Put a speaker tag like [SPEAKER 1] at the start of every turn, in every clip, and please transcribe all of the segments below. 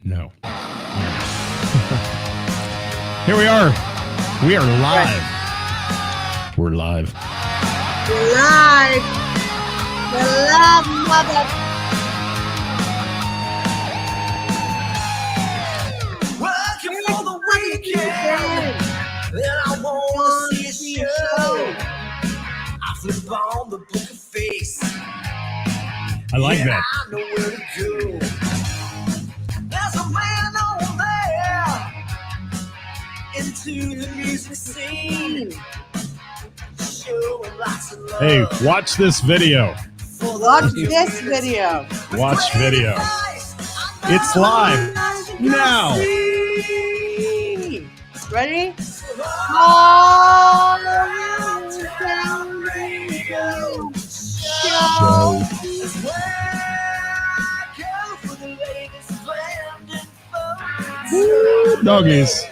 [SPEAKER 1] No. Here we are. We are live. We're live.
[SPEAKER 2] We're live. We're live, mother.
[SPEAKER 3] Working for the weekend. And I want to see a show. I flip on the book of face.
[SPEAKER 1] I like that.
[SPEAKER 3] I know where to go. There's a man over there into the music scene. Showing lots of love.
[SPEAKER 1] Hey, watch this video.
[SPEAKER 2] Watch this video.
[SPEAKER 1] Watch video. It's live now.
[SPEAKER 2] Ready? All around town radio show.
[SPEAKER 1] Woo, doggies.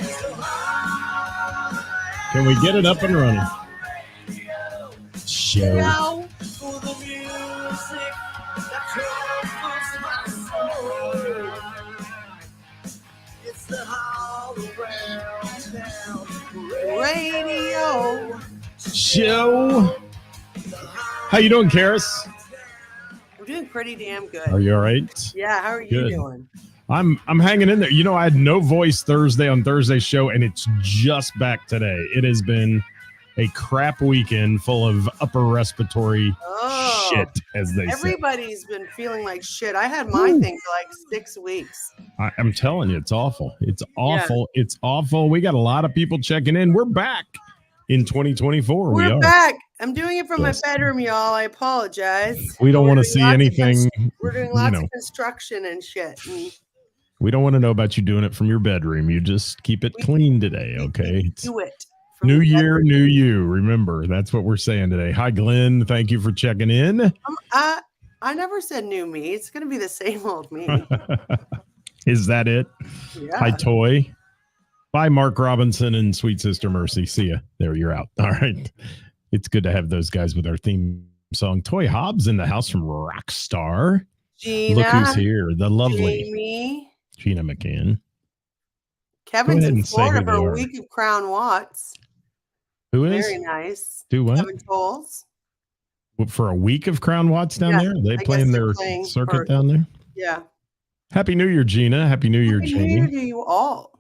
[SPEAKER 1] Can we get it up and running? Show.
[SPEAKER 2] Show.
[SPEAKER 3] For the music that comforts my soul. It's the all around town
[SPEAKER 2] Radio.
[SPEAKER 1] Show. How you doing, Ceris?
[SPEAKER 2] I'm doing pretty damn good.
[SPEAKER 1] Are you all right?
[SPEAKER 2] Yeah, how are you
[SPEAKER 1] Good.
[SPEAKER 2] doing?
[SPEAKER 1] I'm hanging in there. You know, I had no voice Thursday on Thursday's show, and it's just back today. It has been a crap weekend full of upper respiratory shit, as they say.
[SPEAKER 2] Everybody's been feeling like shit. I had my thing for like 6 weeks.
[SPEAKER 1] I'm telling you, it's awful. It's awful. Yeah. It's awful. We got a lot of people checking in. We're back in 2024.
[SPEAKER 2] We're back. I'm doing it from my bedroom, y'all. I apologize.
[SPEAKER 1] We don't want to see anything.
[SPEAKER 2] We're doing lots of construction and shit.
[SPEAKER 1] We don't want to know about you doing it from your bedroom. You just keep it clean today, okay?
[SPEAKER 2] Do it.
[SPEAKER 1] New year, new you. Remember, that's what we're saying today. Hi, Glenn. Thank you for checking in.
[SPEAKER 2] I never said new me. It's going to be the same old me.
[SPEAKER 1] Is that it?
[SPEAKER 2] Yeah.
[SPEAKER 1] Hi, Toy. Bye, Mark Robinson and Sweet Sister Mercy. See ya. There, you're out. All right. It's good to have those guys with our theme song. Toy Hobbs in the house from Rockstar.
[SPEAKER 2] Gina.
[SPEAKER 1] Look who's here. The lovely
[SPEAKER 2] Jamie.
[SPEAKER 1] Gina McCann.
[SPEAKER 2] Kevin's in Florida for a week of Crown Watts.
[SPEAKER 1] Who is?
[SPEAKER 2] Very nice.
[SPEAKER 1] Do what?
[SPEAKER 2] Kevin Tolles.
[SPEAKER 1] For a week of Crown Watts down there? Are they playing their circuit down there?
[SPEAKER 2] Yeah.
[SPEAKER 1] Happy New Year, Gina. Happy New Year, Jamie.
[SPEAKER 2] Happy New Year to you all.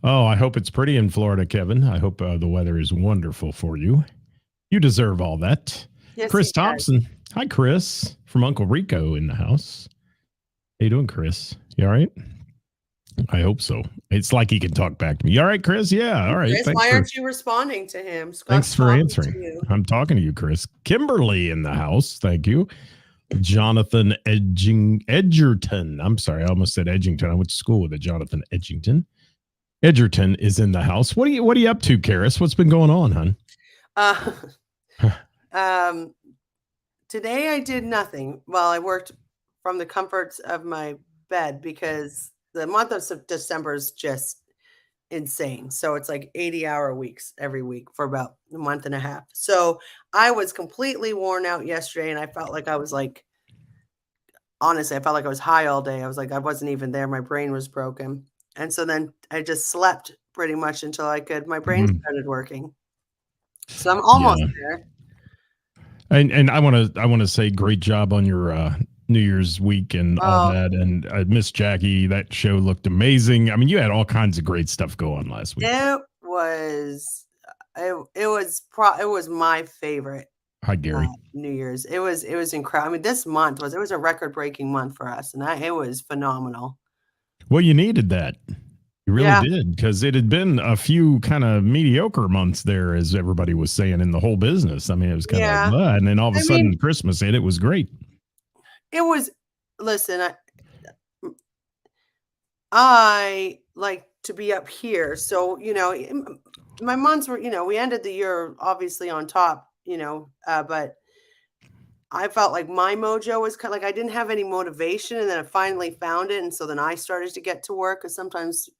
[SPEAKER 1] Oh, I hope it's pretty in Florida, Kevin. I hope the weather is wonderful for you. You deserve all that.
[SPEAKER 2] Yes,
[SPEAKER 1] Chris Thompson. Hi, Chris, from Uncle Rico in the house. How you doing, Chris? You all right? I hope so. It's like he can talk back to me. You all right, Chris? Yeah, all right.
[SPEAKER 2] Chris, why aren't you responding to him?
[SPEAKER 1] Thanks for answering. I'm talking to you, Chris. Kimberly in the house. Thank you. Jonathan Edgerton. I'm sorry, I almost said Edgington. I went to school with a Jonathan Edgerton is in the house. What are you up to, Ceris? What's been going on, hon?
[SPEAKER 2] Today I did nothing. Well, I worked from the comforts of my bed because the month of December is just insane. So it's like 80-hour weeks every week for about a month and a half. So I was completely worn out yesterday, and I felt like I was like, honestly, I felt like I was high all day. I was like, I wasn't even there. My brain was broken. And so then I just slept pretty much until my brain started working. So I'm almost there.
[SPEAKER 1] And I want to say great job on your New Year's week and all that. And Miss Jackie, that show looked amazing. I mean, you had all kinds of great stuff go on last week.
[SPEAKER 2] It was my favorite.
[SPEAKER 1] Hi, Gary.
[SPEAKER 2] New Year's. It was incredible. I mean, this month was a record-breaking month for us, and it was phenomenal.
[SPEAKER 1] Well, you needed that. You really did, because it had been a few kind of mediocre months there, as everybody was saying in the whole business. I mean, it was kind of like, and then all of a sudden Christmas hit. It was great.
[SPEAKER 2] It was, listen, I like to be up here. So, my months were, we ended the year obviously on top, but I felt like my mojo was kind of like I didn't have any motivation, and then I finally found it. And so then I started to get to work, because sometimes,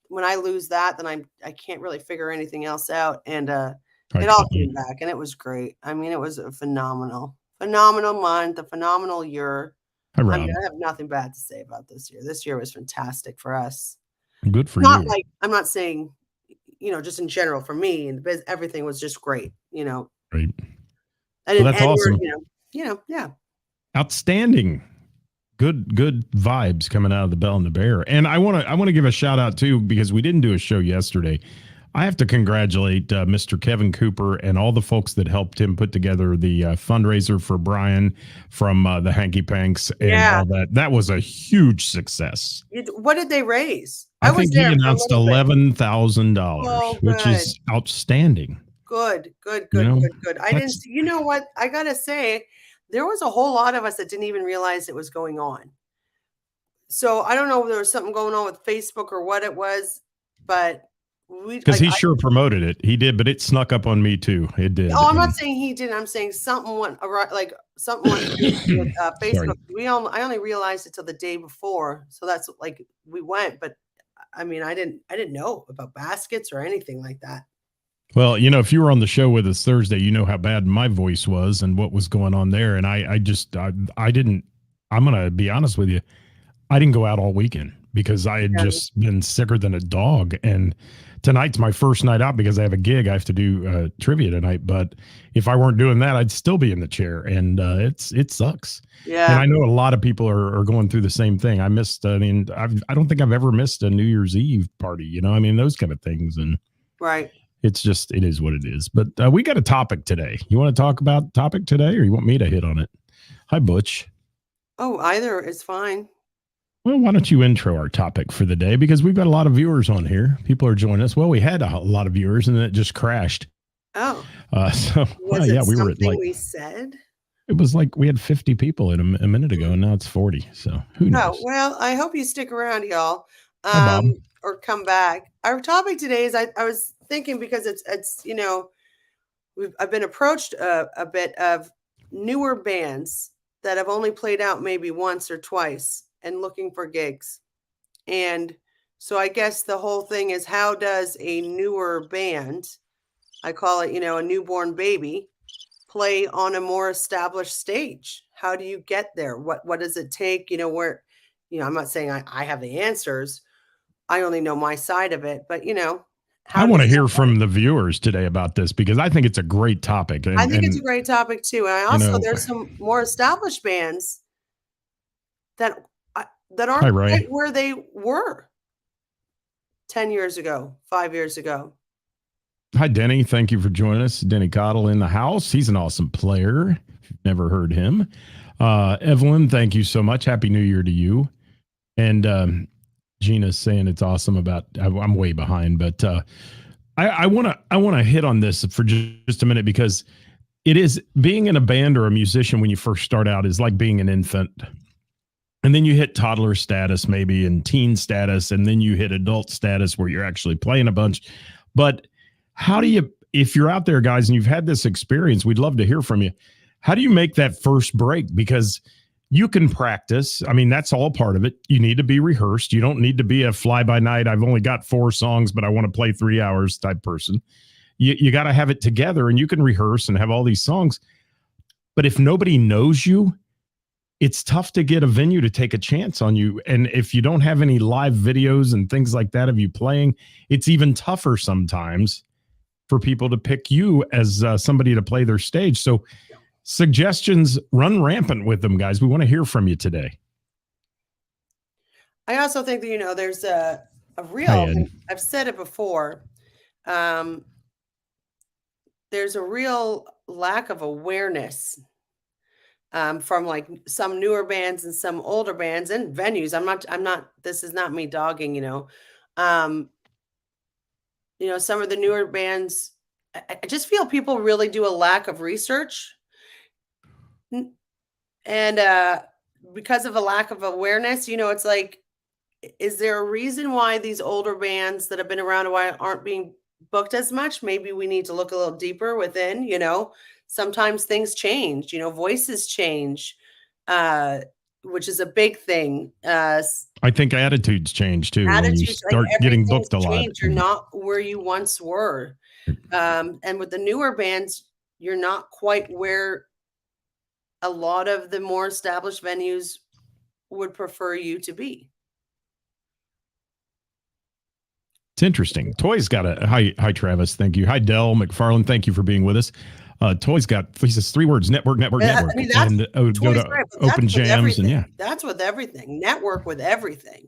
[SPEAKER 2] when I lose that, then I can't really figure anything else out. And it all came back, and it was great. I mean, it was a phenomenal month, a phenomenal year.
[SPEAKER 1] Hi,
[SPEAKER 2] I
[SPEAKER 1] Rob.
[SPEAKER 2] mean, I have nothing bad to say about this year. This year was fantastic for us.
[SPEAKER 1] Good for
[SPEAKER 2] Not
[SPEAKER 1] you.
[SPEAKER 2] like I'm not saying, just in general for me, and everything was just great.
[SPEAKER 1] Right.
[SPEAKER 2] And
[SPEAKER 1] Well, that's
[SPEAKER 2] and
[SPEAKER 1] awesome.
[SPEAKER 2] we're, yeah.
[SPEAKER 1] Outstanding. Good vibes coming out of the Bell and the Bear. And I want to give a shout out too, because we didn't do a show yesterday. I have to congratulate Mr. Kevin Cooper and all the folks that helped him put together the fundraiser for Brian from the Hanky Panks and all that. That was a huge success.
[SPEAKER 2] What did they raise?
[SPEAKER 1] I think he announced $11,000, which is outstanding.
[SPEAKER 2] Good. I didn't. You know what? I gotta say, there was a whole lot of us that didn't even realize it was going on. So I don't know if there was something going on with Facebook or what it was, but
[SPEAKER 1] because he sure promoted it. He did, but it snuck up on me too. It did.
[SPEAKER 2] Oh, I'm not saying he didn't. I'm saying something went like something went with Facebook. I only realized it till the day before, so that's like we went. But I mean, I didn't know about baskets or anything like that.
[SPEAKER 1] Well, if you were on the show with us Thursday, you know how bad my voice was and what was going on there. And I didn't. I'm gonna be honest with you. I didn't go out all weekend because I had just been sicker than a dog. And tonight's my first night out because I have a gig. I have to do trivia tonight. But if I weren't doing that, I'd still be in the chair. And it sucks. Yeah. And I know a lot of people are going through the same thing. I don't think I've ever missed a New Year's Eve party, those kind of things. And
[SPEAKER 2] right.
[SPEAKER 1] It is what it is. But we got a topic today. You want to talk about topic today or you want me to hit on it? Hi, Butch.
[SPEAKER 2] Oh, either is fine.
[SPEAKER 1] Well, why don't you intro our topic for the day? Because we've got a lot of viewers on here. People are joining us. Well, we had a lot of viewers and then it just crashed.
[SPEAKER 2] Oh.
[SPEAKER 1] We
[SPEAKER 2] said?
[SPEAKER 1] It was like we had 50 people in a minute ago and now it's 40. So who knows?
[SPEAKER 2] Oh, well, I hope you stick around, y'all.
[SPEAKER 1] Hi, Bob.
[SPEAKER 2] Or come back. Our topic today is I was thinking because it's I've been approached a bit of newer bands that have only played out maybe once or twice and looking for gigs. And so I guess the whole thing is, how does a newer band, I call it, a newborn baby, play on a more established stage? How do you get there? What does it take? I'm not saying I have the answers. I only know my side of it, but
[SPEAKER 1] I want to hear from the viewers today about this because I think it's a great topic.
[SPEAKER 2] I think it's a great topic too. And I also, there's some more established bands that aren't quite where they were 10 years ago, 5 years ago.
[SPEAKER 1] Hi, Denny. Thank you for joining us. Denny Cottle in the house. He's an awesome player. If you've never heard him. Evelyn, thank you so much. Happy New Year to you. And Gina's saying it's awesome about, I'm way behind, but I want to hit on this for just a minute because it is being in a band or a musician when you first start out is like being an infant. And then you hit toddler status maybe and teen status, and then you hit adult status where you're actually playing a bunch. But how do you, if you're out there, guys, and you've had this experience, we'd love to hear from you. How do you make that first break? Because you can practice. I mean, that's all part of it. You need to be rehearsed. You don't need to be a fly by night. I've only got 4 songs, but I want to play 3 hours type person. You got to have it together and you can rehearse and have all these songs. But if nobody knows you, it's tough to get a venue to take a chance on you. And if you don't have any live videos and things like that of you playing, it's even tougher sometimes for people to pick you as somebody to play their stage. So suggestions, run rampant with them, guys. We want to hear from you today.
[SPEAKER 2] I also think that, there's a real, I've said it before, there's a real lack of awareness from like some newer bands and some older bands and venues. I'm not, this is not me dogging, some of the newer bands, I just feel people really do a lack of research. And because of a lack of awareness, it's like, is there a reason why these older bands that have been around a while aren't being booked as much? Maybe we need to look a little deeper within, sometimes things change, voices change, which is a big thing. I
[SPEAKER 1] think attitudes change too. When you start getting booked a lot.
[SPEAKER 2] You're not where you once were. And with the newer bands, you're not quite where a lot of the more established venues would prefer you to be.
[SPEAKER 1] It's interesting. Toy's got a hi, Travis. Thank you. Hi, Dell McFarland. Thank you for being with us. Toy's got, he says 3 words: network.
[SPEAKER 2] I mean, that's,
[SPEAKER 1] and go to
[SPEAKER 2] right,
[SPEAKER 1] open jams. And yeah,
[SPEAKER 2] that's with everything. Network with everything.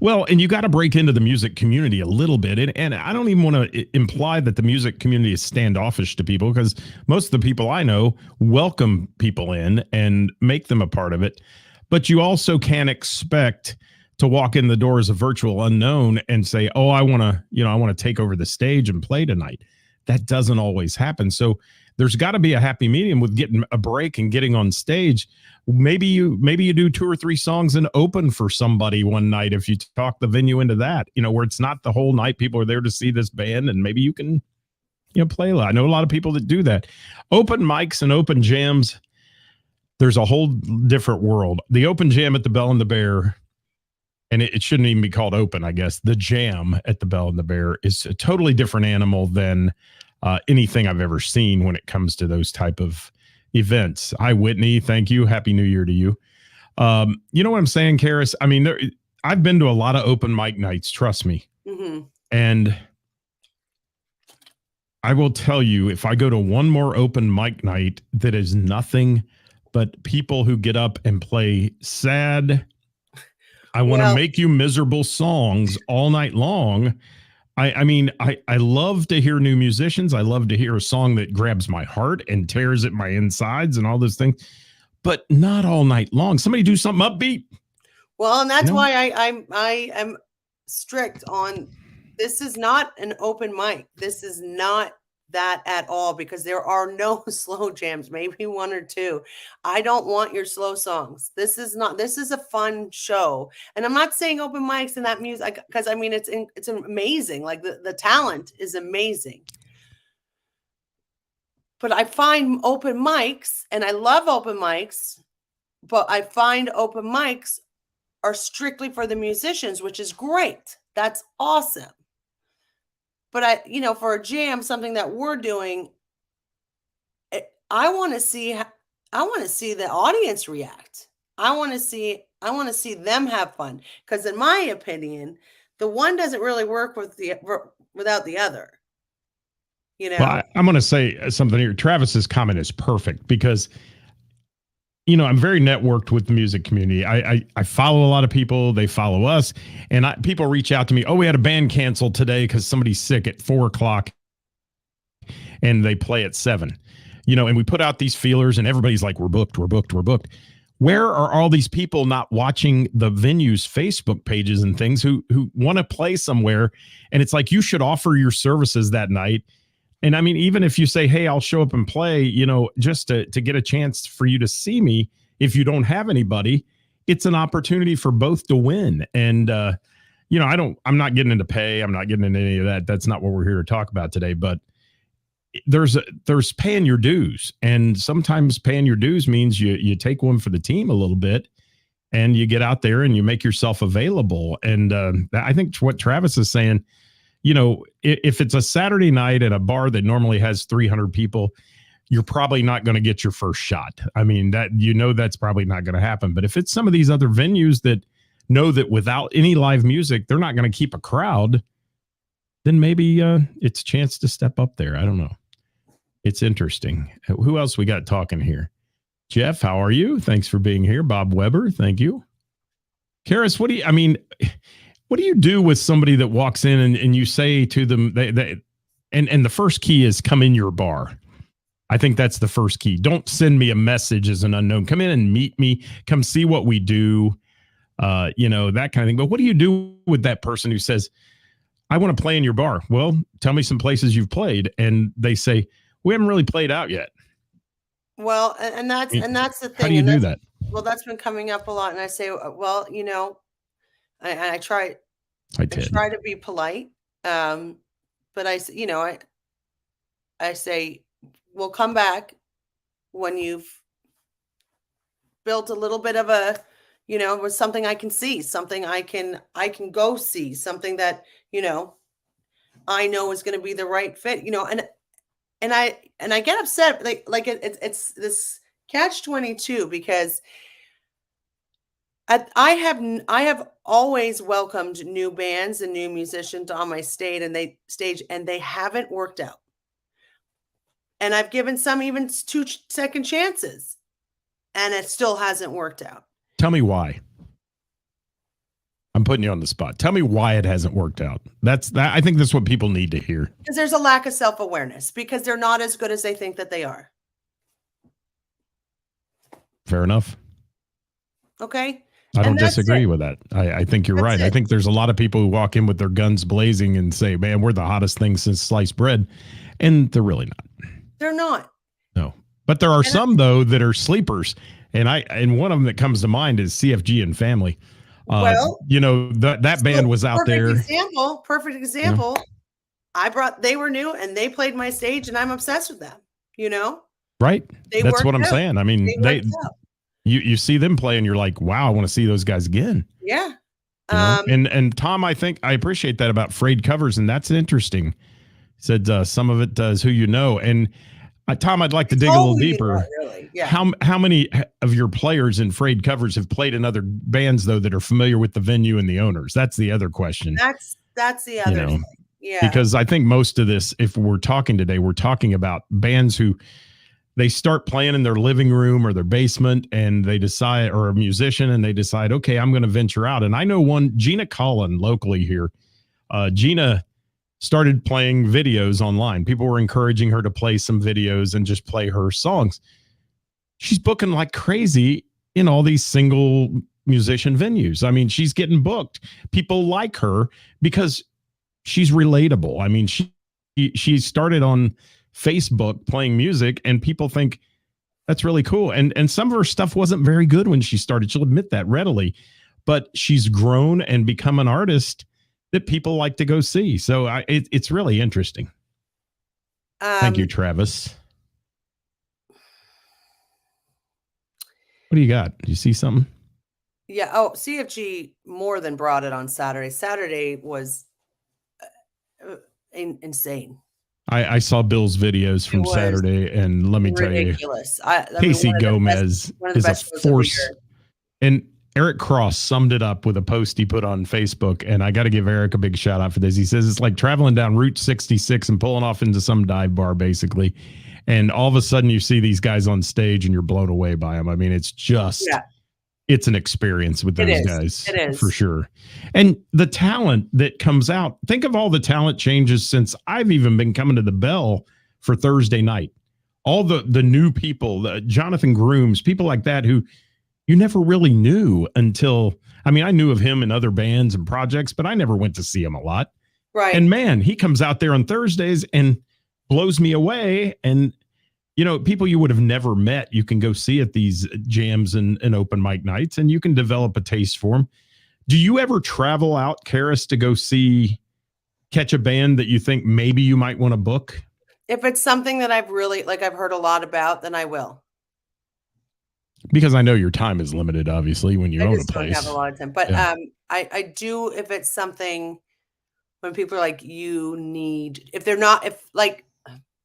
[SPEAKER 1] Well, and you got to break into the music community a little bit. And I don't even want to imply that the music community is standoffish to people, because most of the people I know welcome people in and make them a part of it. But you also can't expect to walk in the door as a virtual unknown and say, oh, I want to take over the stage and play tonight. That doesn't always happen. So there's got to be a happy medium with getting a break and getting on stage. Maybe you do 2 or 3 songs and open for somebody one night, if you talk the venue into that, where it's not the whole night. People are there to see this band, and maybe you can, play a lot. I know a lot of people that do that. Open mics and open jams, there's a whole different world. The open jam at the Bell and the Bear, and it shouldn't even be called open, I guess. The jam at the Bell and the Bear is a totally different animal than anything I've ever seen when it comes to those type of events. Hi, Whitney. Thank you. Happy New Year to you. You know what I'm saying, Ceris? I mean, I've been to a lot of open mic nights, trust me. Mm-hmm. And I will tell you, if I go to one more open mic night that is nothing but people who get up and play sad, I want to make you miserable songs all night long. I mean, I love to hear new musicians. I love to hear a song that grabs my heart and tears at my insides and all those things, but not all night long. Somebody do something upbeat.
[SPEAKER 2] Well, and that's why I am strict on, this is not an open mic. This is not that at all, because there are no slow jams, maybe 1 or 2. I don't want your slow songs. This is a fun show. And I'm not saying open mics and that music, because I mean, it's amazing. Like the talent is amazing. But I find open mics, and I love open mics, but I find open mics are strictly for the musicians, which is great. That's awesome. But for a jam, something that we're doing, I want to see the audience react. I want to see them have fun, because in my opinion, the one doesn't really work without the other. Well,
[SPEAKER 1] I'm going to say something here. Travis's comment is perfect, because I'm very networked with the music community. I follow a lot of people. They follow us. And people reach out to me. Oh, we had a band canceled today because somebody's sick at 4:00 and they play at 7. And we put out these feelers and everybody's like, we're booked. Where are all these people not watching the venue's Facebook pages and things who want to play somewhere? And it's like, you should offer your services that night. And I mean, even if you say, hey, I'll show up and play, just to get a chance for you to see me, if you don't have anybody, it's an opportunity for both to win. And, I'm not getting into pay. I'm not getting into any of that. That's not what we're here to talk about today. But there's paying your dues. And sometimes paying your dues means you take one for the team a little bit, and you get out there and you make yourself available. And I think what Travis is saying, if it's a Saturday night at a bar that normally has 300 people, you're probably not going to get your first shot. I mean, that's probably not going to happen. But if it's some of these other venues that know that without any live music, they're not going to keep a crowd, then maybe it's a chance to step up there. I don't know. It's interesting. Who else we got talking here? Jeff, how are you? Thanks for being here. Bob Weber, thank you. Ceris, what do you do with somebody that walks in and you say to them, and the first key is come in your bar. I think that's the first key. Don't send me a message as an unknown. Come in and meet me. Come see what we do. That kind of thing. But what do you do with that person who says, I want to play in your bar? Well, tell me some places you've played. And they say, we haven't really played out yet.
[SPEAKER 2] Well, and that's the thing.
[SPEAKER 1] How do you do that?
[SPEAKER 2] Well, that's been coming up a lot. And I say, well, I try to be polite. But I say, we'll come back when you've built a little bit of a, with something I can see, something I can go see, something that, I know is going to be the right fit, and I get upset, like it's this catch-22, because I have always welcomed new bands and new musicians on my stage, and they haven't worked out. And I've given some even second chances, and it still hasn't worked out.
[SPEAKER 1] Tell me why. I'm putting you on the spot. Tell me why it hasn't worked out. I think that's what people need to hear.
[SPEAKER 2] Because there's a lack of self-awareness, because they're not as good as they think that they are.
[SPEAKER 1] Fair enough.
[SPEAKER 2] Okay.
[SPEAKER 1] I don't disagree with that. I think you're right. I think there's a lot of people who walk in with their guns blazing and say, man, we're the hottest thing since sliced bread. And they're really not.
[SPEAKER 2] They're not.
[SPEAKER 1] No. But there are some, though, that are sleepers. And one of them that comes to mind is CFG and Family.
[SPEAKER 2] Well,
[SPEAKER 1] that band was out there.
[SPEAKER 2] Perfect example. They were new and they played my stage, and I'm obsessed with them,
[SPEAKER 1] Right. That's what I'm saying. I mean, you see them play and you're like, wow, I want to see those guys again.
[SPEAKER 2] Yeah.
[SPEAKER 1] And Tom, I think I appreciate that about frayed covers. And that's interesting. He said some of it is who you know. And Tom, I'd like to dig a little deeper.
[SPEAKER 2] Really. Yeah.
[SPEAKER 1] How many of your players in frayed covers have played in other bands, though, that are familiar with the venue and the owners? That's the other question.
[SPEAKER 2] That's the other thing. Yeah.
[SPEAKER 1] Because I think most of this, if we're talking today, we're talking about bands who they start playing in their living room or their basement, and they decide, or a musician, and they decide, okay, I'm going to venture out. And I know one, Gina Collin, locally here. Gina started playing videos online. People were encouraging her to play some videos and just play her songs. She's booking like crazy in all these single musician venues. I mean, she's getting booked. People like her because she's relatable. I mean, she started on Facebook playing music, and people think that's really cool. And some of her stuff wasn't very good when she started. She'll admit that readily, but she's grown and become an artist that people like to go see. So it's really interesting. Thank you, Travis. What do you got? Do you see something?
[SPEAKER 2] Yeah. Oh, CFG more than brought it on Saturday. Saturday was insane.
[SPEAKER 1] I saw Bill's videos from Saturday, and let me tell you, Casey Gomez is a force. And Eric Cross summed it up with a post he put on Facebook, and I got to give Eric a big shout out for this. He says it's like traveling down Route 66 and pulling off into some dive bar, basically. And all of a sudden you see these guys on stage and you're blown away by them. I mean, it's just, it's an experience with those guys.
[SPEAKER 2] It is.
[SPEAKER 1] For sure. And the talent that comes out, think of all the talent changes since I've even been coming to the Bell for Thursday night. All the new people, Jonathan Grooms, people like that who you never really knew until, I mean, I knew of him in other bands and projects, but I never went to see him a lot.
[SPEAKER 2] Right.
[SPEAKER 1] And man, he comes out there on Thursdays and blows me away. And, people you would have never met, you can go see at these jams and open mic nights, and you can develop a taste for them. Do you ever travel out, Ceris, to go catch a band that you think maybe you might want to book?
[SPEAKER 2] If it's something that I've heard a lot about, then I will.
[SPEAKER 1] Because I know your time is limited, obviously, when you own a place.
[SPEAKER 2] I don't have a lot of time. But I do, if it's something when people are like,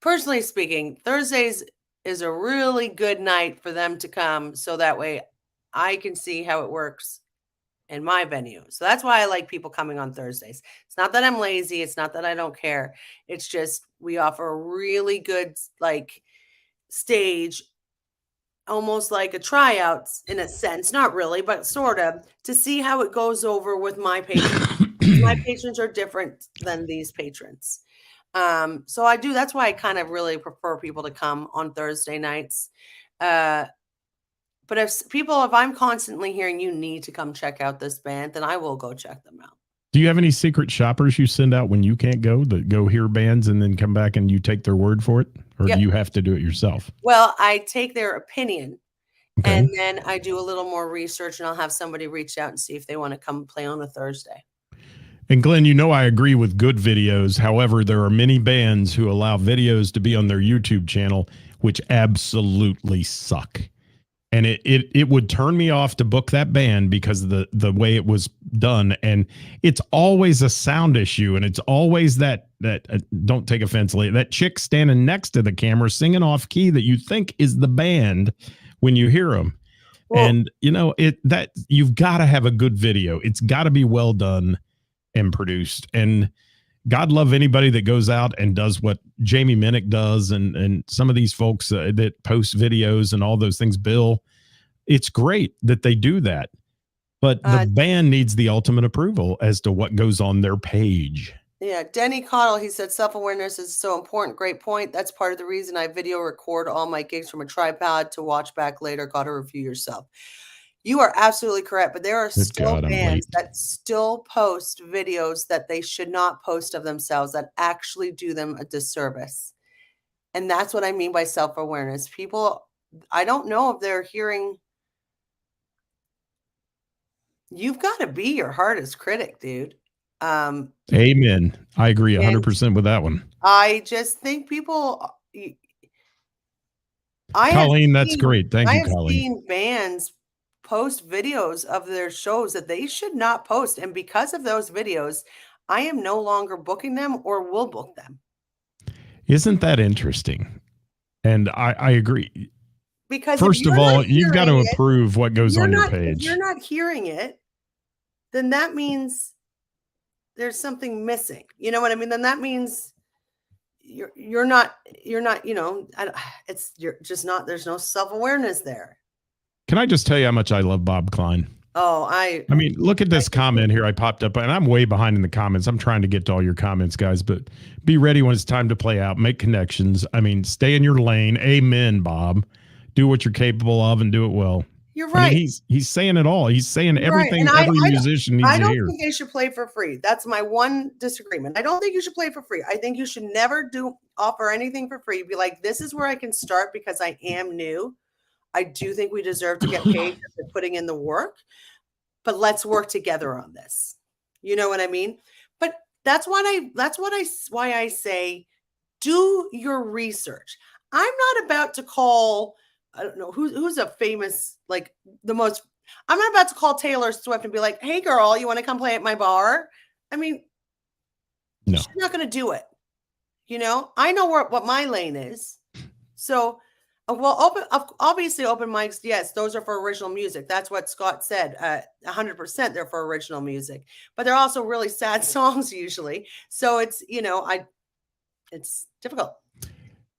[SPEAKER 2] personally speaking, Thursdays is a really good night for them to come. So that way I can see how it works in my venue. So that's why I like people coming on Thursdays. It's not that I'm lazy. It's not that I don't care. It's just, we offer a really good, stage, almost like a tryouts in a sense, not really, but sort of, to see how it goes over with my patrons. My patrons are different than these patrons. So I do. That's why I kind of really prefer people to come on Thursday nights. But if I'm constantly hearing you need to come check out this band, then I will go check them out.
[SPEAKER 1] Do you have any secret shoppers you send out when you can't go, that go hear bands and then come back and you take their word for it? Or do you have to do it yourself?
[SPEAKER 2] Well, I take their opinion, and then I do a little more research, and I'll have somebody reach out and see if they want to come play on a Thursday.
[SPEAKER 1] And Glenn, I agree with good videos. However, there are many bands who allow videos to be on their YouTube channel, which absolutely suck. And it would turn me off to book that band because of the way it was done. And it's always a sound issue. And it's always that don't take offense, that chick standing next to the camera singing off key that you think is the band when you hear them.
[SPEAKER 2] Well,
[SPEAKER 1] And that you've got to have a good video. It's got to be well done and produced. And God love anybody that goes out and does what Jamie Minnick does, and some of these folks that post videos and all those things. Bill, it's great that they do that, but the band needs the ultimate approval as to what goes on their page.
[SPEAKER 2] Yeah, Denny Cottle, he said self-awareness is so important. Great point. That's part of the reason I video record all my gigs from a tripod to watch back later. Got to review yourself. You are absolutely correct, but there are still bands that still post videos that they should not post of themselves, that actually do them a disservice. And that's what I mean by self-awareness. People, I don't know if they're hearing. You've got to be your hardest critic, dude.
[SPEAKER 1] Amen. I agree 100% with that one.
[SPEAKER 2] I just think people.
[SPEAKER 1] Colleen, that's great. Thank you, Colleen.
[SPEAKER 2] I have seen bands post videos of their shows that they should not post, and because of those videos, I am no longer booking them or will book them.
[SPEAKER 1] Isn't that interesting? And I agree.
[SPEAKER 2] Because
[SPEAKER 1] first of all, you've got to approve what goes on your page.
[SPEAKER 2] If you're not hearing it, then that means there's something missing. You know what I mean? Then that means you're not, you're just not, there's no self-awareness there.
[SPEAKER 1] Can I just tell you how much I love Bob Klein?
[SPEAKER 2] Oh, I
[SPEAKER 1] mean, look at this comment here. I popped up, and I'm way behind in the comments. I'm trying to get to all your comments, guys, but be ready when it's time to play out. Make connections. I mean, stay in your lane. Amen, Bob. Do what you're capable of and do it well.
[SPEAKER 2] You're right.
[SPEAKER 1] I mean, he's saying it all. He's saying everything every musician needs to hear.
[SPEAKER 2] I don't think they should play for free. That's my one disagreement. I don't think you should play for free. I think you should never offer anything for free. Be like, this is where I can start because I am new. I do think we deserve to get paid for putting in the work, but let's work together on this. You know what I mean? But that's why I say, do your research. I'm not about to call, I don't know who's a famous, like the most, I'm not about to call Taylor Swift and be like, hey girl, you want to come play at my bar? I mean, no, she's not going to do it. You know, I know what my lane is. So, obviously open mics. Yes. Those are for original music. That's what Scott said. 100% they're for original music, but they're also really sad songs usually. So it's, it's difficult.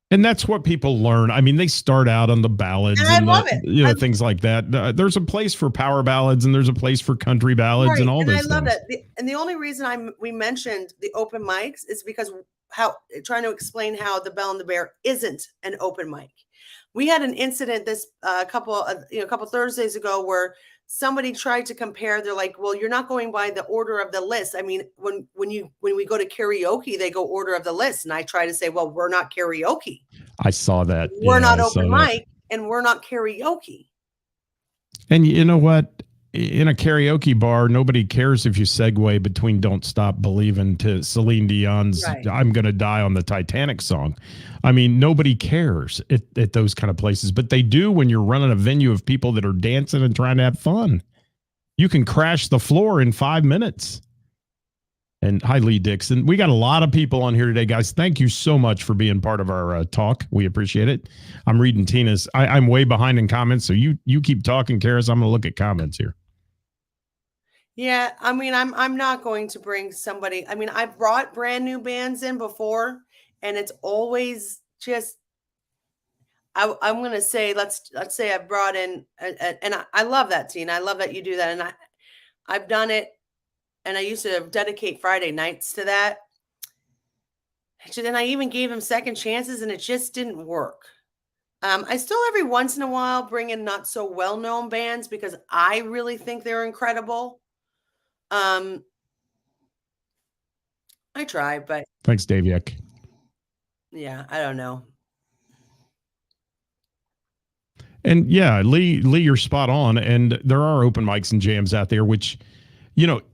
[SPEAKER 1] And that's what people learn. I mean, they start out on the ballads and
[SPEAKER 2] I love it.
[SPEAKER 1] Things like that. There's a place for power ballads and there's a place for country ballads and all those things. I love that.
[SPEAKER 2] And the only reason we mentioned the open mics is because trying to explain how the Bell and the Bear isn't an open mic. We had an incident a couple Thursdays ago where somebody tried to compare. They're like, well, you're not going by the order of the list. I mean, when we go to karaoke, they go order of the list. And I try to say, well, we're not karaoke.
[SPEAKER 1] I saw that.
[SPEAKER 2] We're not open mic and we're not karaoke.
[SPEAKER 1] And you know what? In a karaoke bar, nobody cares if you segue between Don't Stop Believing to Celine Dion's I'm Gonna Die on the Titanic song. I mean, nobody cares at those kind of places, but they do when you're running a venue of people that are dancing and trying to have fun. You can crash the floor in 5 minutes. And hi, Lee Dixon. We got a lot of people on here today, guys. Thank you so much for being part of our talk. We appreciate it. I'm reading Tina's. I'm way behind in comments, so you keep talking, Karis. I'm going to look at comments here.
[SPEAKER 2] Yeah, I mean, I'm not going to bring somebody. I mean, I've brought brand new bands in before, and it's always just. I'm going to say, let's say I brought in, and I love that, Tina. I love that you do that, and I've done it, and I used to dedicate Friday nights to that. And I even gave them second chances, and it just didn't work. I still every once in a while bring in not so well-known bands because I really think they're incredible. I try, but
[SPEAKER 1] thanks, Daviek.
[SPEAKER 2] Yeah, I don't know.
[SPEAKER 1] And yeah, Lee, you're spot on. And there are open mics and jams out there, which,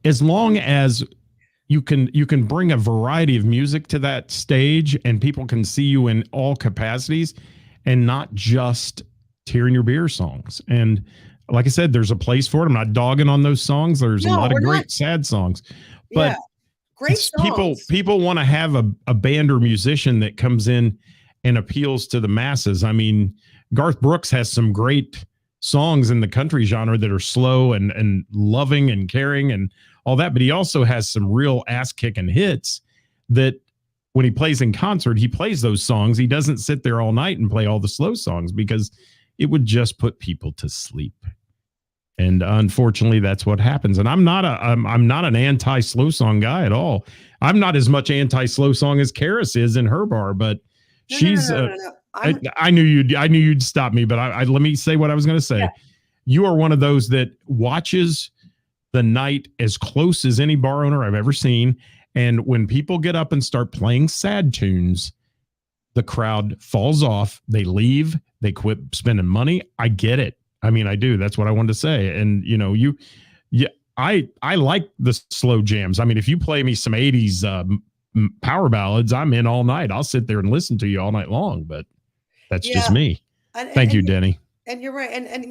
[SPEAKER 1] as long as you can bring a variety of music to that stage and people can see you in all capacities and not just tearing your beer songs. And like I said, there's a place for it. I'm not dogging on those songs. There's a lot of great sad songs, but
[SPEAKER 2] great songs.
[SPEAKER 1] People want to have a band or musician that comes in and appeals to the masses. I mean, Garth Brooks has some great songs in the country genre that are slow and loving and caring and all that. But he also has some real ass kicking hits that when he plays in concert, he plays those songs. He doesn't sit there all night and play all the slow songs because it would just put people to sleep. And unfortunately, that's what happens. And I'm not an anti slow song guy at all. I'm not as much anti slow song as Ceris is in her bar, but she's. I knew you'd stop me, but I let me say what I was going to say. Yeah. You are one of those that watches the night as close as any bar owner I've ever seen. And when people get up and start playing sad tunes, the crowd falls off. They leave. They quit spending money. I get it. I mean, I do. That's what I wanted to say. And I like the slow jams. I mean, if you play me some 80s power ballads, I'm in all night. I'll sit there and listen to you all night long. But that's just me. Thank you, Denny.
[SPEAKER 2] And you're right. And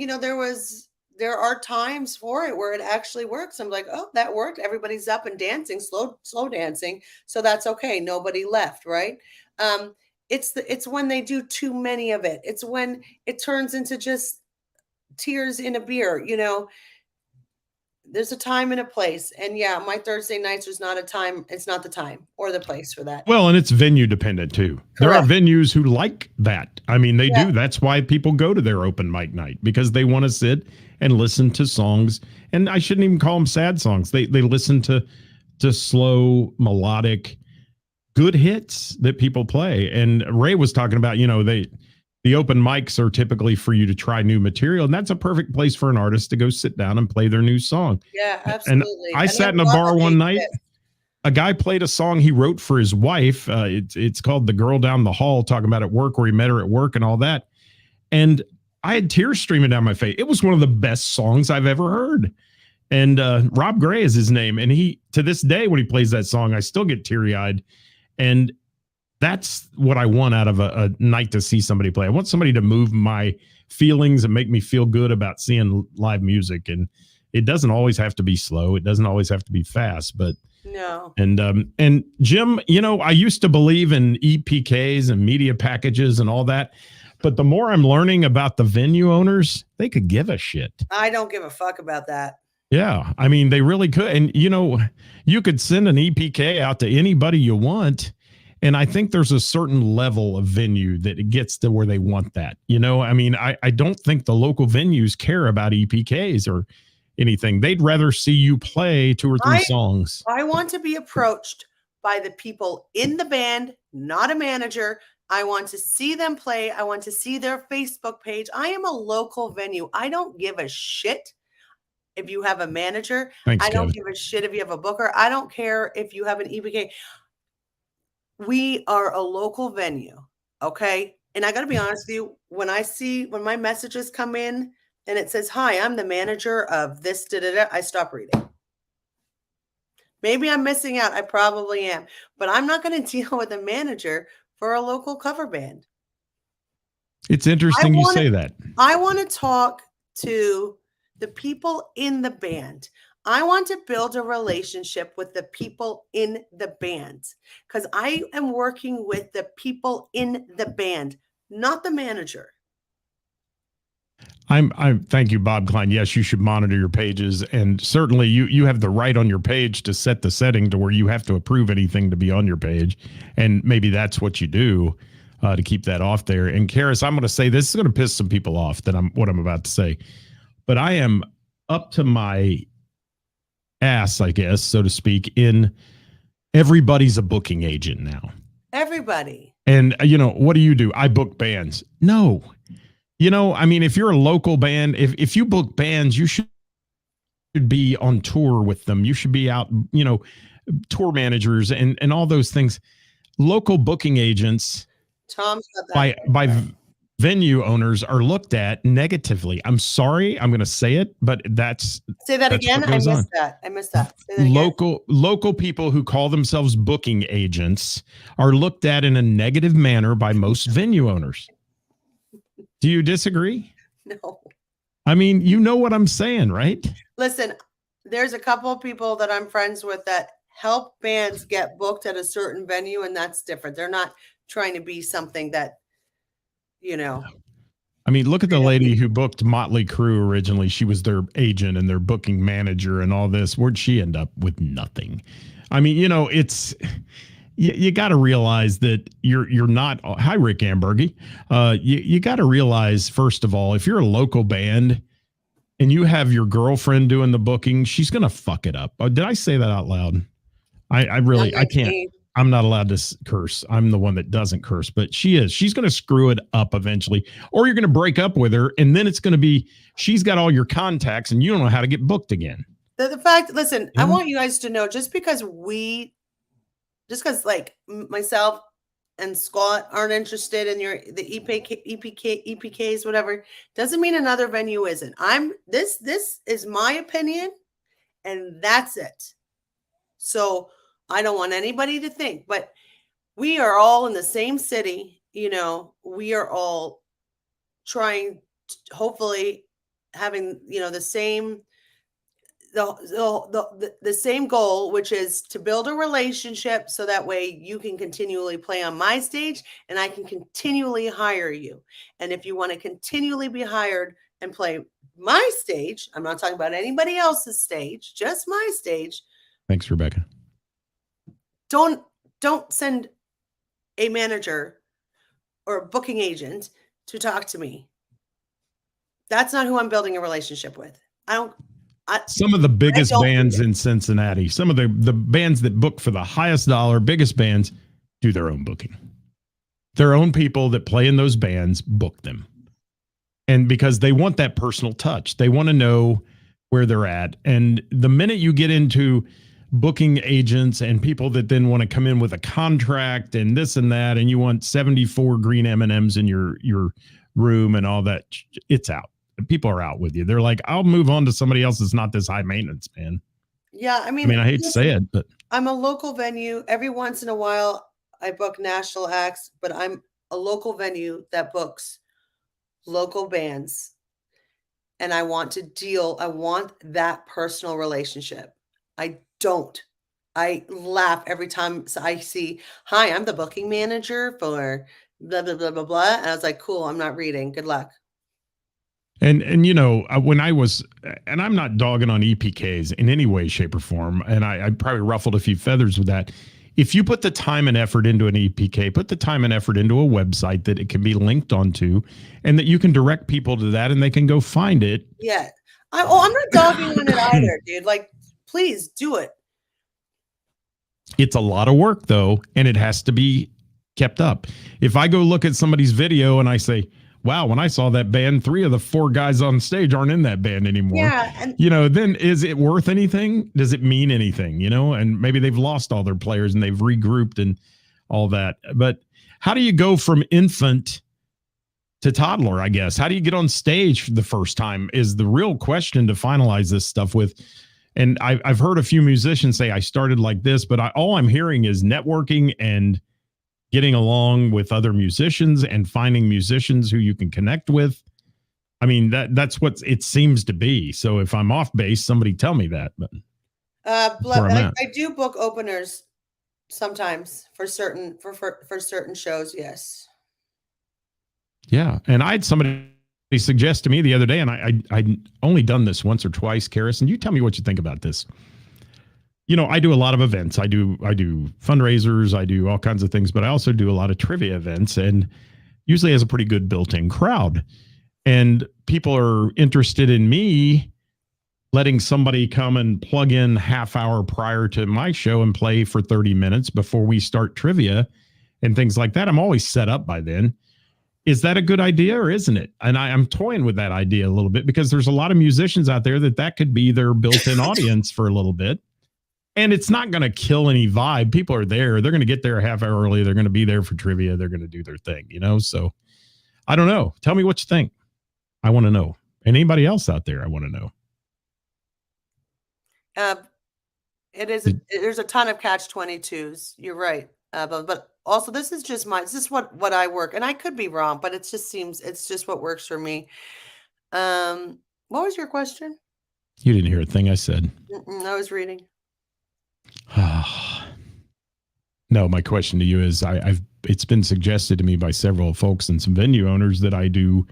[SPEAKER 2] there are times for it where it actually works. I'm like, oh, that worked. Everybody's up and dancing, slow dancing. So that's okay. Nobody left, right? It's when they do too many of it. It's when it turns into just tears in a beer. There's a time and a place. And yeah, my Thursday nights was not a time. It's not the time or the place for that.
[SPEAKER 1] Well, and it's venue dependent too. Correct. There are venues who like that. I mean, they do. That's why people go to their open mic night, because they want to sit and listen to songs. And I shouldn't even call them sad songs. They listen to slow, melodic, good hits that people play. And Ray was talking about, the open mics are typically for you to try new material. And that's a perfect place for an artist to go sit down and play their new song.
[SPEAKER 2] Yeah, absolutely.
[SPEAKER 1] And I sat in a bar one night. A guy played a song he wrote for his wife. It's called The Girl Down the Hall, talking about at work, where he met her at work and all that. And I had tears streaming down my face. It was one of the best songs I've ever heard. And Rob Gray is his name. And he, to this day, when he plays that song, I still get teary-eyed. And that's what I want out of a night to see somebody play. I want somebody to move my feelings and make me feel good about seeing live music. And it doesn't always have to be slow. It doesn't always have to be fast, but
[SPEAKER 2] no.
[SPEAKER 1] And Jim, I used to believe in EPKs and media packages and all that, but the more I'm learning about the venue owners, they could give a shit.
[SPEAKER 2] I don't give a fuck about that.
[SPEAKER 1] Yeah. I mean, they really could. And you could send an EPK out to anybody you want. And I think there's a certain level of venue that it gets to where they want that. I mean, I don't think the local venues care about EPKs or anything. They'd rather see you play 2 or 3 songs.
[SPEAKER 2] I want to be approached by the people in the band, not a manager. I want to see them play. I want to see their Facebook page. I am a local venue. I don't give a shit if you have a manager.
[SPEAKER 1] Thanks,
[SPEAKER 2] I don't
[SPEAKER 1] Kevin.
[SPEAKER 2] give a shit if you have a booker. I don't care if you have an EPK. We are a local venue, okay? And I got to be honest with you, when my messages come in and it says, "Hi, I'm the manager of this," I stop reading. Maybe I'm missing out. I probably am. But I'm not going to deal with a manager for a local cover band.
[SPEAKER 1] It's interesting you say that.
[SPEAKER 2] I want to talk to the people in the band. I want to build a relationship with the people in the band, because I am working with the people in the band, not the manager.
[SPEAKER 1] I thank you, Bob Klein. Yes, you should monitor your pages, and certainly you have the right on your page to set the setting to where you have to approve anything to be on your page, and maybe that's what you do to keep that off there. And Ceris, I'm going to say this is going to piss some people off what I'm about to say, but I am up to my ass, I guess, so to speak, in everybody's a booking agent now.
[SPEAKER 2] Everybody.
[SPEAKER 1] And what do? I book bands. No. I mean, if you're a local band, if you book bands, you should be on tour with them. You should be out, tour managers and all those things. Local booking agents
[SPEAKER 2] Tom's got that
[SPEAKER 1] by venue owners are looked at negatively. I'm sorry, I'm going to say it, but
[SPEAKER 2] say that again. I missed that. Say that
[SPEAKER 1] local people who call themselves booking agents are looked at in a negative manner by most venue owners. Do you disagree?
[SPEAKER 2] No.
[SPEAKER 1] I mean, you know what I'm saying, right?
[SPEAKER 2] Listen, there's a couple of people that I'm friends with that help bands get booked at a certain venue, and that's different. They're not trying to be something that,
[SPEAKER 1] I mean, look at the lady who booked Motley Crue originally. She was their agent and their booking manager and all this. Where'd she end up with? Nothing. I mean, it's you got to realize that you're not. Hi, Rick Ambergy. You got to realize, first of all, if you're a local band and you have your girlfriend doing the booking, she's gonna fuck it up. Oh, did I say that out loud? I can't. I'm not allowed to curse. I'm the one that doesn't curse, but she is. She's going to screw it up eventually, or you're going to break up with her, and then it's going to be she's got all your contacts, and you don't know how to get booked again.
[SPEAKER 2] The fact, listen, I want you guys to know, just because like myself and Scott aren't interested in the EPKs, whatever, doesn't mean another venue isn't. This is my opinion, and that's it. So I don't want anybody to think, but we are all in the same city. We are all trying, hopefully having, the same, the same goal, which is to build a relationship so that way you can continually play on my stage and I can continually hire you. And if you want to continually be hired and play my stage, I'm not talking about anybody else's stage, just my stage.
[SPEAKER 1] Thanks, Rebecca.
[SPEAKER 2] Don't send a manager or a booking agent to talk to me. That's not who I'm building a relationship with. Some
[SPEAKER 1] of the biggest bands in Cincinnati, some of the bands that book for the highest dollar, biggest bands, do their own booking. Their own people that play in those bands book them. And because they want that personal touch, they want to know where they're at. And the minute you get into booking agents and people that then want to come in with a contract and this and that, and you want 74 green M&Ms in your room and all that, it's out. People are out with you. They're like, I'll move on to somebody else that's not this high maintenance, man.
[SPEAKER 2] Yeah, I mean,
[SPEAKER 1] I hate to say it, but
[SPEAKER 2] I'm a local venue. Every once in a while, I book national acts, but I'm a local venue that books local bands. And I want that personal relationship. I laugh every time I see, hi, I'm the booking manager for blah, blah, blah, blah, blah. And I was like, cool, I'm not reading. Good luck.
[SPEAKER 1] And when I was, and I'm not dogging on EPKs in any way, shape, or form, and I probably ruffled a few feathers with that. If you put the time and effort into an EPK, put the time and effort into a website that it can be linked onto, and that you can direct people to that, and they can go find it.
[SPEAKER 2] Yeah. I'm not dogging on it either, dude. Like, please do it.
[SPEAKER 1] It's a lot of work, though, and it has to be kept up. If I go look at somebody's video and I say, wow, when I saw that band, 3 of the 4 guys on stage aren't in that band anymore.
[SPEAKER 2] Yeah. And
[SPEAKER 1] then is it worth anything? Does it mean anything? And maybe they've lost all their players and they've regrouped and all that. But how do you go from infant to toddler, I guess? How do you get on stage the first time is the real question to finalize this stuff with. And I've heard a few musicians say I started like this, but all I'm hearing is networking and getting along with other musicians and finding musicians who you can connect with. I mean, that's what it seems to be. So if I'm off base, somebody tell me that. But
[SPEAKER 2] I do book openers sometimes for certain shows. Yes.
[SPEAKER 1] Yeah, and I had somebody suggest to me the other day, and I only done this once or twice, Ceris, and you tell me what you think about this. I do a lot of events. I do fundraisers. I do all kinds of things, but I also do a lot of trivia events, and usually has a pretty good built-in crowd. And people are interested in me letting somebody come and plug in half hour prior to my show and play for 30 minutes before we start trivia and things like that. I'm always set up by then. Is that a good idea or isn't it? And I'm toying with that idea a little bit because there's a lot of musicians out there that could be their built-in audience for a little bit. And it's not going to kill any vibe. People are there. They're going to get there a half hour early. They're going to be there for trivia. They're going to do their thing, So I don't know. Tell me what you think. I want to know. And anybody else out there, I want to know.
[SPEAKER 2] There's a ton of catch-22s. You're right. But also this is just what I work. And I could be wrong, but it's just what works for me. What was your question?
[SPEAKER 1] You didn't hear a thing I said.
[SPEAKER 2] I was reading.
[SPEAKER 1] No, my question to you is it's been suggested to me by several folks and some venue owners that I do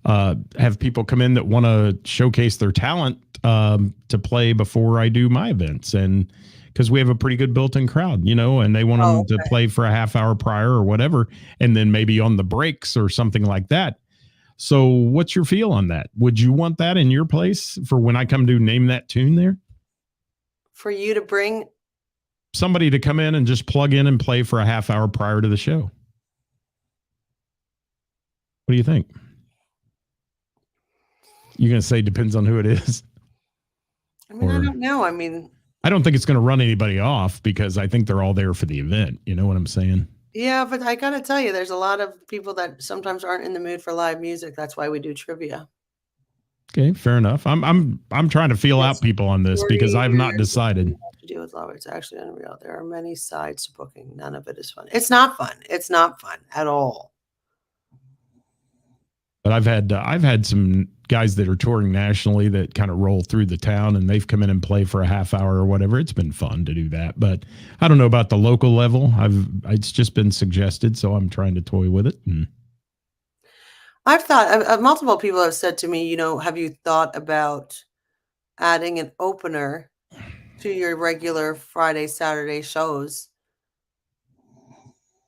[SPEAKER 1] have people come in that want to showcase their talent to play before I do my events. And because we have a pretty good built-in crowd, and they want them to play for a half hour prior or whatever, and then maybe on the breaks or something like that. So what's your feel on that? Would you want that in your place for when I come to name that tune there?
[SPEAKER 2] For you to bring
[SPEAKER 1] somebody to come in and just plug in and play for a half hour prior to the show. What do you think? You're going to say depends on who it is?
[SPEAKER 2] I mean, I don't know. I mean,
[SPEAKER 1] I don't think it's going to run anybody off because I think they're all there for the event. You know what I'm saying?
[SPEAKER 2] Yeah, but I got to tell you, there's a lot of people that sometimes aren't in the mood for live music. That's why we do trivia.
[SPEAKER 1] Okay, fair enough. I'm trying to feel out people on this because I've not decided.
[SPEAKER 2] To do with love, it's actually unreal. There are many sides to booking. None of it is fun. It's not fun. It's not fun at all.
[SPEAKER 1] But I've had some guys that are touring nationally that kind of roll through the town and they've come in and play for a half hour or whatever. It's been fun to do that, but I don't know about the local level. It's just been suggested, so I'm trying to toy with it. And
[SPEAKER 2] I've thought multiple people have said to me, have you thought about adding an opener to your regular Friday, Saturday shows?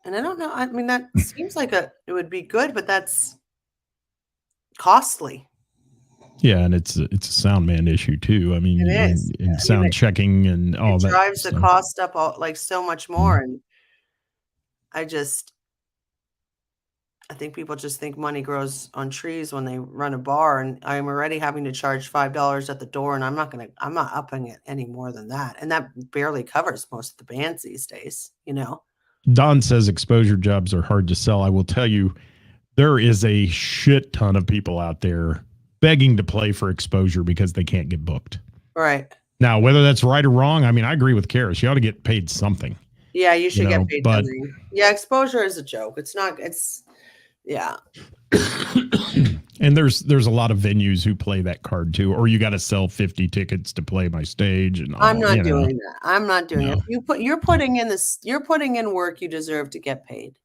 [SPEAKER 2] And I don't know. I mean, that seems like it would be good, but that's costly.
[SPEAKER 1] Yeah, and it's a sound man issue too. I mean,
[SPEAKER 2] it is.
[SPEAKER 1] And sound checking and all that
[SPEAKER 2] drives the cost up so much more. And I think people just think money grows on trees when they run a bar, and I'm already having to charge $5 at the door, and I'm not upping it any more than that. And that barely covers most of the bands these days,
[SPEAKER 1] Don says exposure jobs are hard to sell. I will tell you, there is a shit ton of people out there begging to play for exposure because they can't get booked.
[SPEAKER 2] Right.
[SPEAKER 1] Now, whether that's right or wrong, I mean, I agree with Ceris. You ought to get paid something.
[SPEAKER 2] Yeah, you should get paid something. Yeah, exposure is a joke. Yeah.
[SPEAKER 1] And there's a lot of venues who play that card too, or you got to sell 50 tickets to play my stage. And
[SPEAKER 2] I'm not doing that. I'm not doing it. You're putting in work. You deserve to get paid.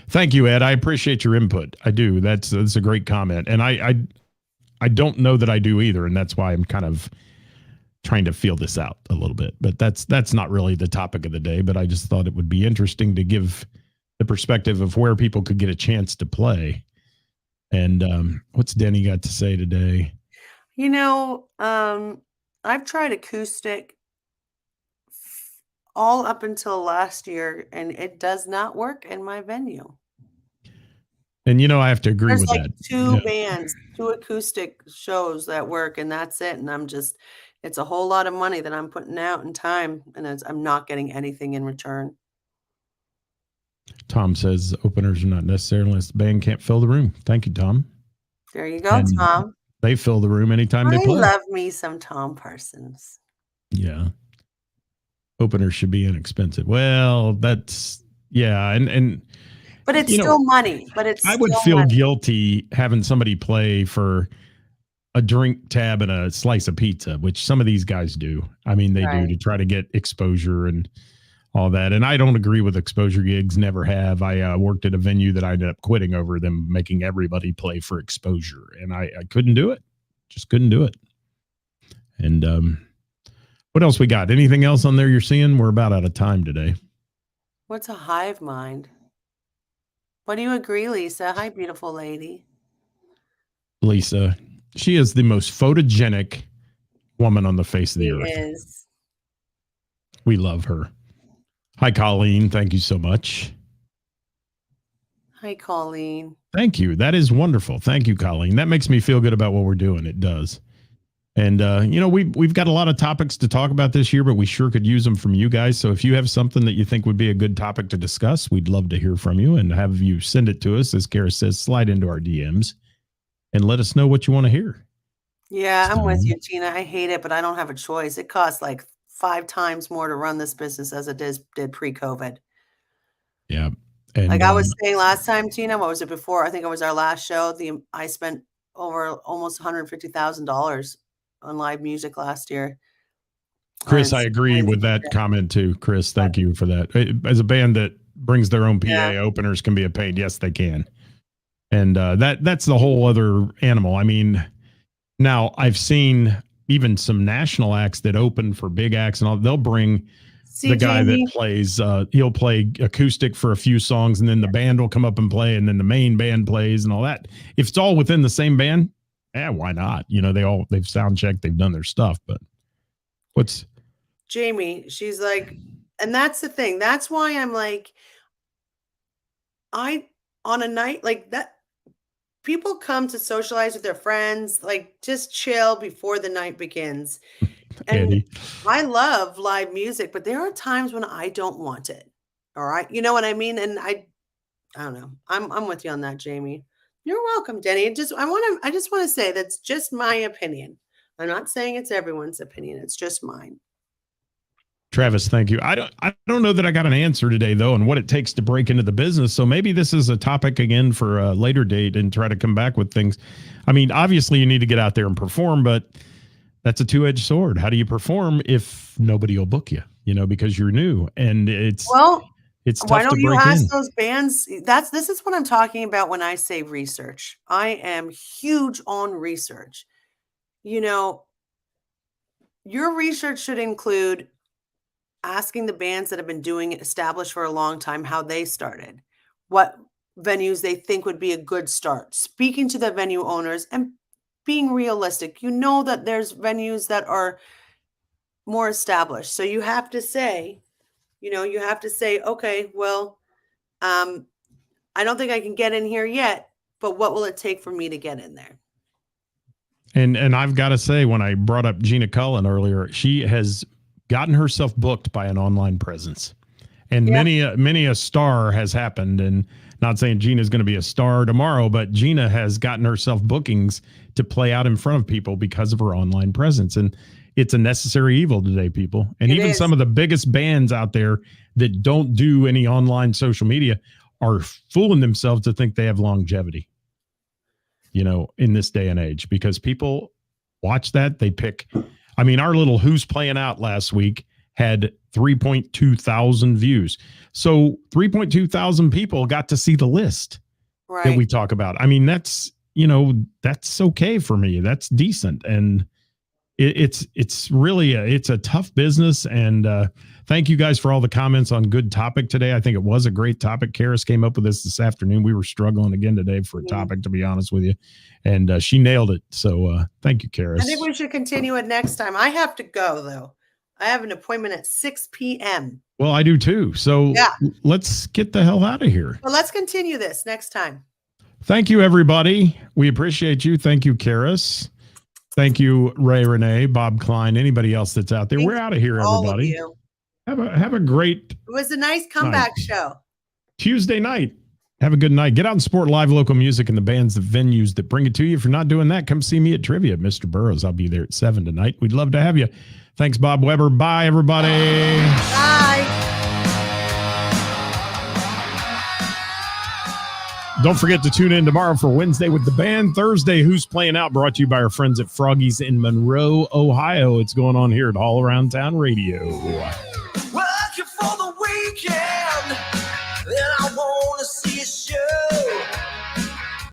[SPEAKER 1] Thank you, Ed. I appreciate your input. I do. That's a great comment. And I don't know that I do either. And that's why I'm kind of trying to feel this out a little bit, but that's not really the topic of the day, but I just thought it would be interesting to give the perspective of where people could get a chance to play. And what's Denny got to say today?
[SPEAKER 2] I've tried acoustic all up until last year, and it does not work in my venue.
[SPEAKER 1] And I have to agree with that.
[SPEAKER 2] Two bands, two acoustic shows that work, and that's it. And it's a whole lot of money that I'm putting out in time, and I'm not getting anything in return.
[SPEAKER 1] Tom says openers are not necessary unless the band can't fill the room. Thank you, Tom.
[SPEAKER 2] There you go, Tom.
[SPEAKER 1] They fill the room anytime they play.
[SPEAKER 2] I love me some Tom Parsons.
[SPEAKER 1] Yeah. Openers should be inexpensive. Well, that's and
[SPEAKER 2] but it's still money. But I
[SPEAKER 1] would feel guilty having somebody play for a drink tab and a slice of pizza, which some of these guys do. I mean, they do to try to get exposure and all that. And I don't agree with exposure gigs. Never have. I worked at a venue that I ended up quitting over them making everybody play for exposure, and I couldn't do it. Just couldn't do it. And what else we got? Anything else on there you're seeing? We're about out of time today.
[SPEAKER 2] What's a hive mind? What do you agree, Lisa? Hi, beautiful lady.
[SPEAKER 1] Lisa, she is the most photogenic woman on the face of the earth.
[SPEAKER 2] Is.
[SPEAKER 1] We love her. Hi, Colleen. Thank you so much.
[SPEAKER 2] Hi, Colleen.
[SPEAKER 1] Thank you. That is wonderful. Thank you, Colleen. That makes me feel good about what we're doing. It does. And, we've got a lot of topics to talk about this year, but we sure could use them from you guys. So if you have something that you think would be a good topic to discuss, we'd love to hear from you and have you send it to us. As Ceris says, slide into our DMs and let us know what you want to hear.
[SPEAKER 2] Yeah, I'm with you, Tina. I hate it, but I don't have a choice. It costs like 5 times more to run this business as it did pre-COVID.
[SPEAKER 1] Yeah. And,
[SPEAKER 2] I was saying last time, Tina, what was it before? I think it was our last show. I spent over almost $150,000 on live music last year.
[SPEAKER 1] Chris, I agree with that comment too. Chris, thank you for that. As a band that brings their own PA, openers can be a pain. Yes, they can. And that's the whole other animal. I mean, now I've seen even some national acts that open for big acts and all. They'll bring the guy
[SPEAKER 2] Jamie,
[SPEAKER 1] that plays, he'll play acoustic for a few songs, and then the band will come up and play, and then the main band plays and all that. If it's all within the same band, why not? You know, they've sound checked, they've done their stuff, but what's
[SPEAKER 2] Jamie, she's like, and that's the thing. That's why I'm like, on a night like that, people come to socialize with their friends, like just chill before the night begins. And
[SPEAKER 1] Eddie?
[SPEAKER 2] I love live music, but there are times when I don't want it. All right. You know what I mean? And I don't know. I'm with you on that, Jamie. You're welcome, Denny. I just want to say that's just my opinion. I'm not saying it's everyone's opinion. It's just mine.
[SPEAKER 1] Travis, thank you. I don't know that I got an answer today, though, on what it takes to break into the business. So maybe this is a topic again for a later date and try to come back with things. I mean, obviously you need to get out there and perform, but that's a two-edged sword. How do you perform if nobody will book you, because you're new? And it's tough
[SPEAKER 2] why don't
[SPEAKER 1] to
[SPEAKER 2] you
[SPEAKER 1] break
[SPEAKER 2] ask
[SPEAKER 1] in.
[SPEAKER 2] those bands? This is what I'm talking about when I say research. I am huge on research. Your research should include asking the bands that have been doing it established for a long time how they started, what venues they think would be a good start, speaking to the venue owners and being realistic. That there's venues that are more established. So you have to say, okay, well, I don't think I can get in here yet, but what will it take for me to get in there?
[SPEAKER 1] And I've got to say, when I brought up Gina Cullen earlier, she has gotten herself booked by an online presence, and many a star has happened. And not saying Gina's going to be a star tomorrow, but Gina has gotten herself bookings to play out in front of people because of her online presence. And it's a necessary evil today, people. And even some of the biggest bands out there that don't do any online social media are fooling themselves to think they have longevity, in this day and age, because people watch that. They pick, our little Who's Playing Out last week had 3.2 thousand views. So 3.2 thousand people got to see the list that we talk about. That's, that's okay for me. That's decent. And it's really it's a tough business. And thank you guys for all the comments on good topic today. I think it was a great topic. Karis came up with this afternoon. We were struggling again today for a topic, to be honest with you. And she nailed it. So thank you, Karis.
[SPEAKER 2] I think we should continue it next time. I have to go, though. I have an appointment at 6 p.m.
[SPEAKER 1] Well, I do too. So let's get the hell out of here.
[SPEAKER 2] Well, let's continue this next time.
[SPEAKER 1] Thank you, everybody. We appreciate you. Thank you, Karis. Thank you, Ray Renee, Bob Klein, anybody else that's out there. We're out of here, everybody. Have a great.
[SPEAKER 2] It was a nice comeback show.
[SPEAKER 1] Tuesday night. Have a good night. Get out and support live local music and the bands, the venues that bring it to you. If you're not doing that, come see me at Trivia at Mr. Burroughs. I'll be there at 7 tonight. We'd love to have you. Thanks, Bob Weber. Bye, everybody.
[SPEAKER 2] Bye.
[SPEAKER 1] Don't forget to tune in tomorrow for Wednesday with the band. Thursday, Who's Playing Out, brought to you by our friends at Froggy's in Monroe, Ohio. It's going on here at All Around Town Radio.